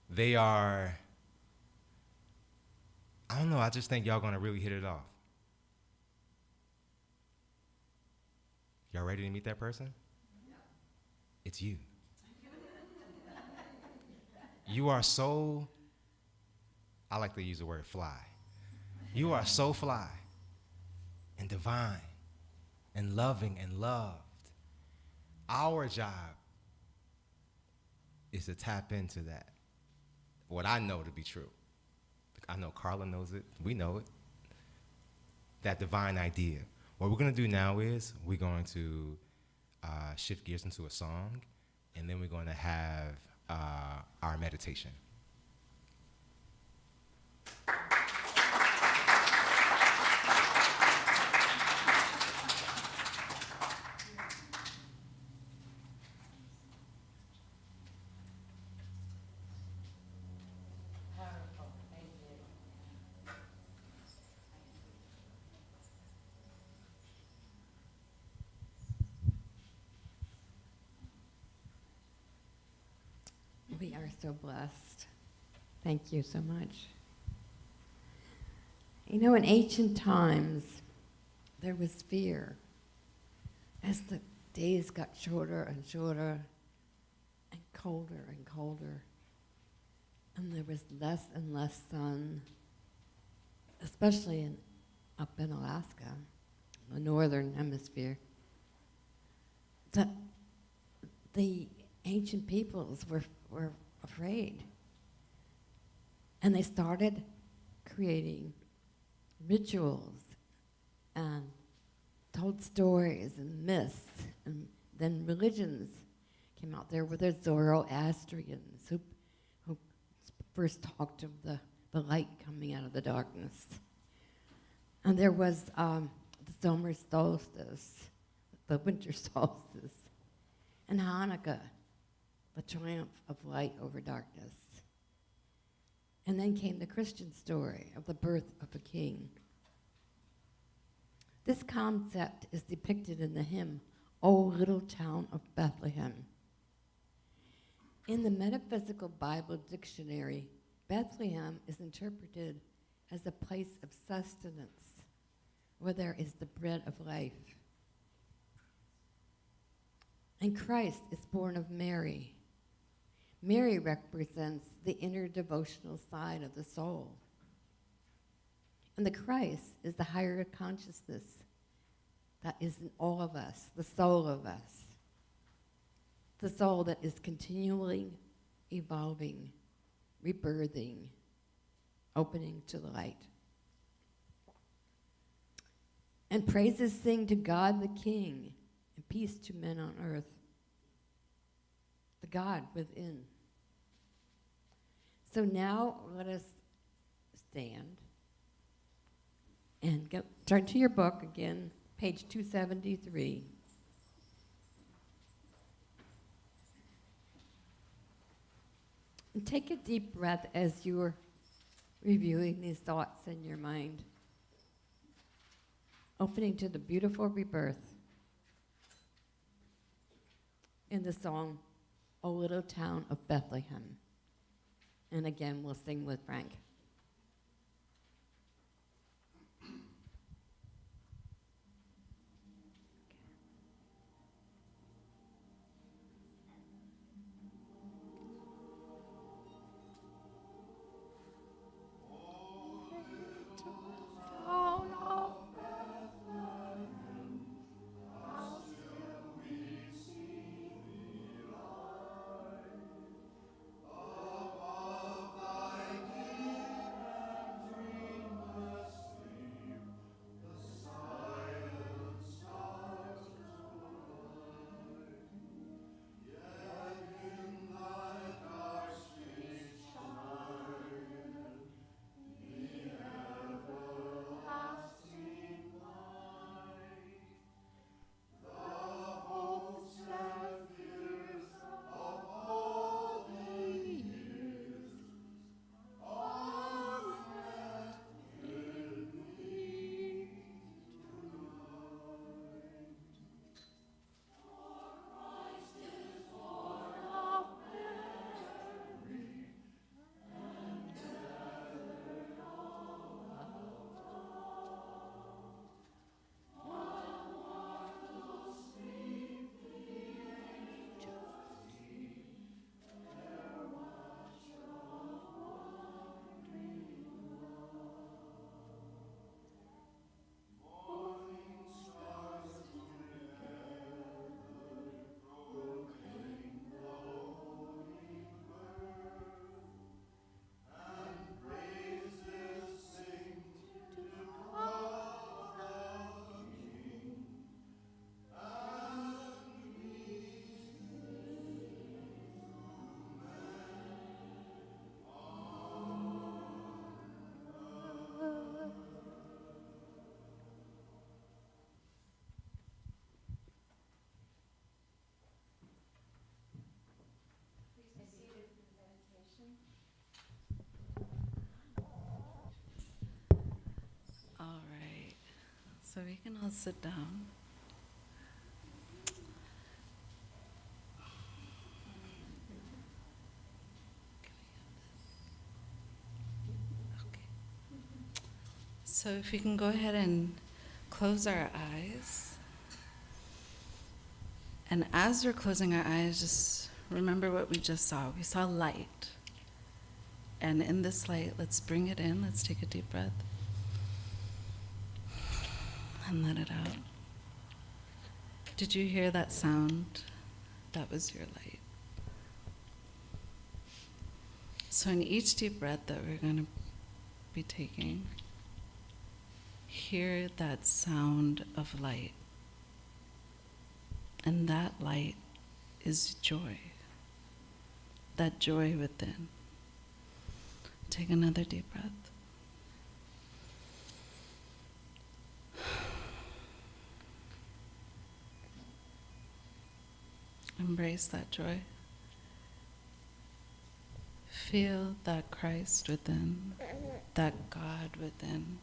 They are, I don't know, I just think y'all gonna really hit it off. Y'all ready to meet that person? It's you. You are so, I like to use the word fly. You are so fly and divine and loving and loved. Our job is to tap into that. What I know to be true. I know Carla knows it. We know it. That divine idea. What we're going to do now is we're going to shift gears into a song, and then we're going to have our meditation. We are so blessed. Thank you so much. You know, in ancient times, there was fear. As the days got shorter and shorter, and colder, and there was less and less sun, especially up in Alaska, the northern hemisphere. The ancient peoples were afraid. And they started creating rituals and told stories and myths. And then religions came out. There were the Zoroastrians who first talked of the light coming out of the darkness. And there was the summer solstice, the winter solstice, and Hanukkah, the triumph of light over darkness. And then came the Christian story of the birth of a king. This concept is depicted in the hymn, O Little Town of Bethlehem. In the Metaphysical Bible Dictionary, Bethlehem is interpreted as a place of sustenance, where there is the bread of life. And Christ is born of Mary. Mary represents the inner devotional side of the soul. And the Christ is the higher consciousness that is in all of us, the soul of us. The soul that is continually evolving, rebirthing, opening to the light. And praises sing to God the King, and peace to men on earth. The God within. So now let us stand and turn to your book again, page 273. And take a deep breath as you're reviewing these thoughts in your mind. Opening to the beautiful rebirth in the song, O Little Town of Bethlehem. And again, we'll sing with Frank. So we can all sit down. Okay. So if we can go ahead and close our eyes. And as we're closing our eyes, just remember what we just saw. We saw light. And in this light, let's bring it in. Let's take a deep breath. And let it out. Did you hear that sound? That was your light. So in each deep breath that we're going to be taking, hear that sound of light. And that light is joy. That joy within. Take another deep breath. Embrace that joy. Feel that Christ within, that God within.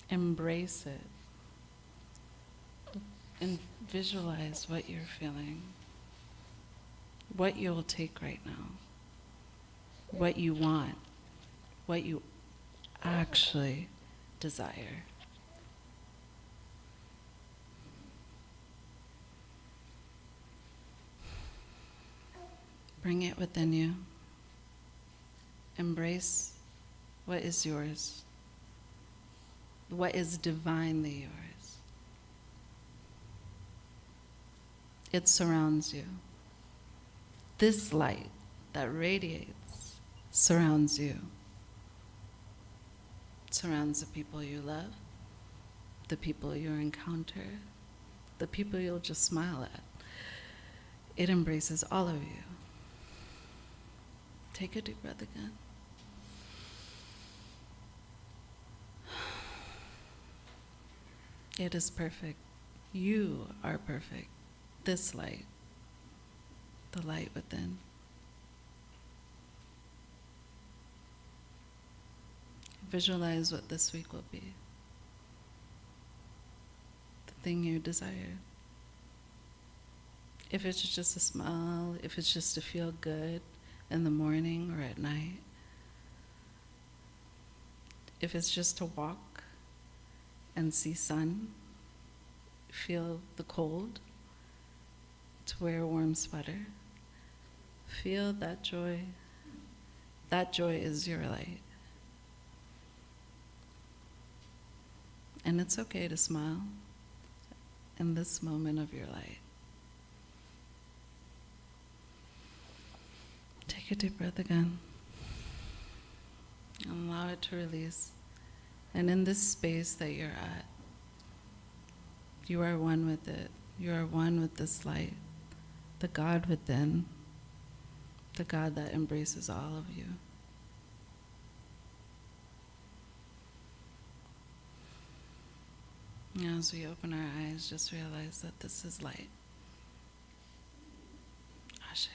Embrace it. And visualize what you're feeling, what you'll take right now, what you want, what you actually desire. Bring it within you. Embrace what is yours, what is divinely yours. It surrounds you. This light that radiates surrounds you. It surrounds the people you love, the people you encounter, the people you'll just smile at. It embraces all of you. Take a deep breath again. It is perfect. You are perfect. This light, the light within. Visualize what this week will be. The thing you desire. If it's just a smile, if it's just to feel good in the morning or at night. If it's just to walk and see sun, feel the cold, to wear a warm sweater. Feel that joy. That joy is your light. And it's okay to smile in this moment of your light. Take a deep breath again. And allow it to release. And in this space that you're at, you are one with it. You are one with this light. The God within, the God that embraces all of you. And as we open our eyes, just realize that this is light. Ashe.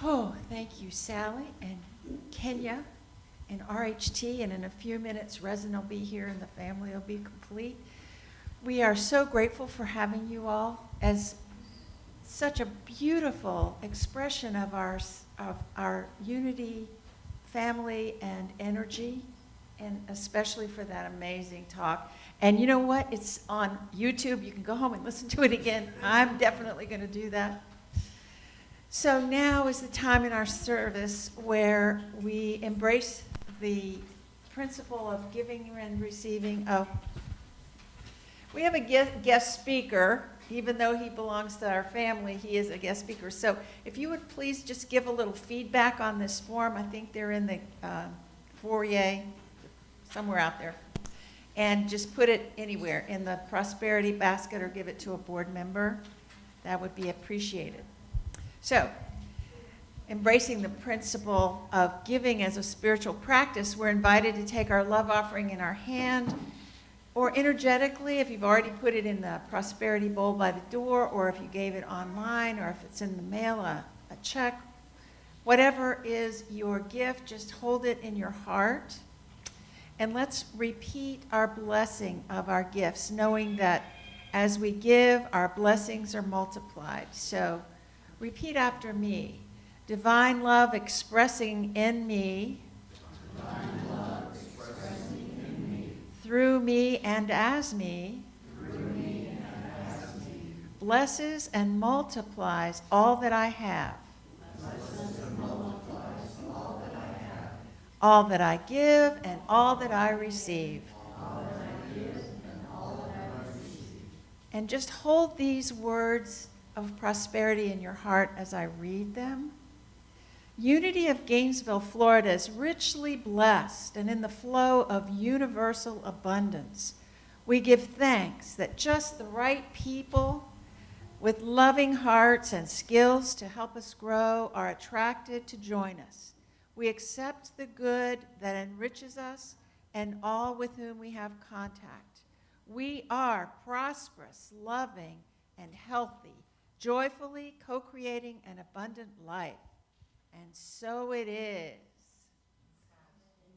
Oh, thank you, Sally and Kenya and RHT. And in a few minutes, Resin will be here and the family will be complete. We are so grateful for having you all as such a beautiful expression of our unity, family, and energy, and especially for that amazing talk. And you know what? It's on YouTube. You can go home and listen to it again. I'm definitely going to do that. So now is the time in our service where we embrace the principle of giving and receiving. We have a guest speaker. Even though he belongs to our family, he is a guest speaker. So if you would please just give a little feedback on this form. I think they're in the foyer, somewhere out there. And just put it anywhere, in the prosperity basket, or give it to a board member. That would be appreciated. So, embracing the principle of giving as a spiritual practice, we're invited to take our love offering in our hand, or energetically, if you've already put it in the prosperity bowl by the door, or if you gave it online, or if it's in the mail, a check. Whatever is your gift, just hold it in your heart. And let's repeat our blessing of our gifts, knowing that as we give, our blessings are multiplied. So repeat after me. Divine love expressing in me, through me and as me, blesses and multiplies all that I have. All that I give and all that I receive. And just hold these words of prosperity in your heart as I read them. Unity of Gainesville, Florida is richly blessed and in the flow of universal abundance. We give thanks that just the right people with loving hearts and skills to help us grow are attracted to join us. We accept the good that enriches us and all with whom we have contact. We are prosperous, loving, and healthy, joyfully co-creating an abundant life. And so it is.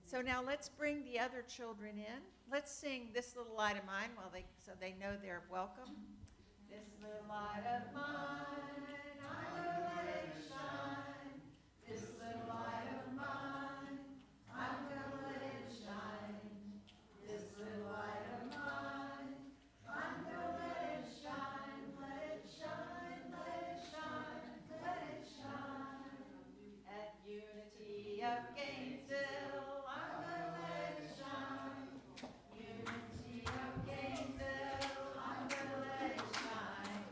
So now let's bring the other children in. Let's sing This Little Light of Mine so they know they're welcome. This little light of mine, I'm gonna let it shine. This little light of mine, I'm gonna let it shine. This little light of mine, I'm gonna let it shine. Let it shine, let it shine, let it shine. At Unity of Gainesville, I'm gonna let it shine. Unity of Gainesville, I'm gonna let it shine.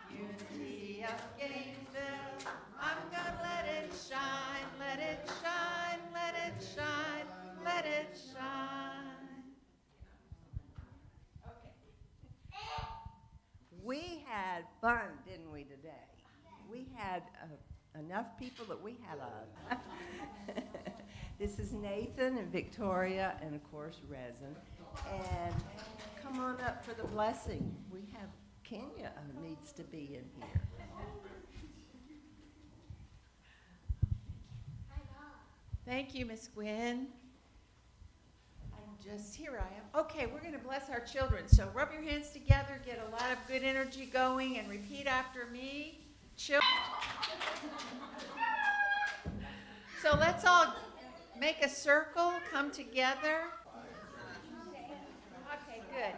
Unity of Gainesville, I'm gonna let it shine, let it shine, let it shine, let it shine. Okay. We had fun, didn't we, today? We had enough people that we had a... This is Nathan and Victoria and, of course, Resin. And come on up for the blessing. We have Kenya who needs to be in here. Thank you, Miss Gwen. Here I am. Okay, we're going to bless our children. So rub your hands together, get a lot of good energy going, and repeat after me. Children. So let's all make a circle, come together. Okay, good.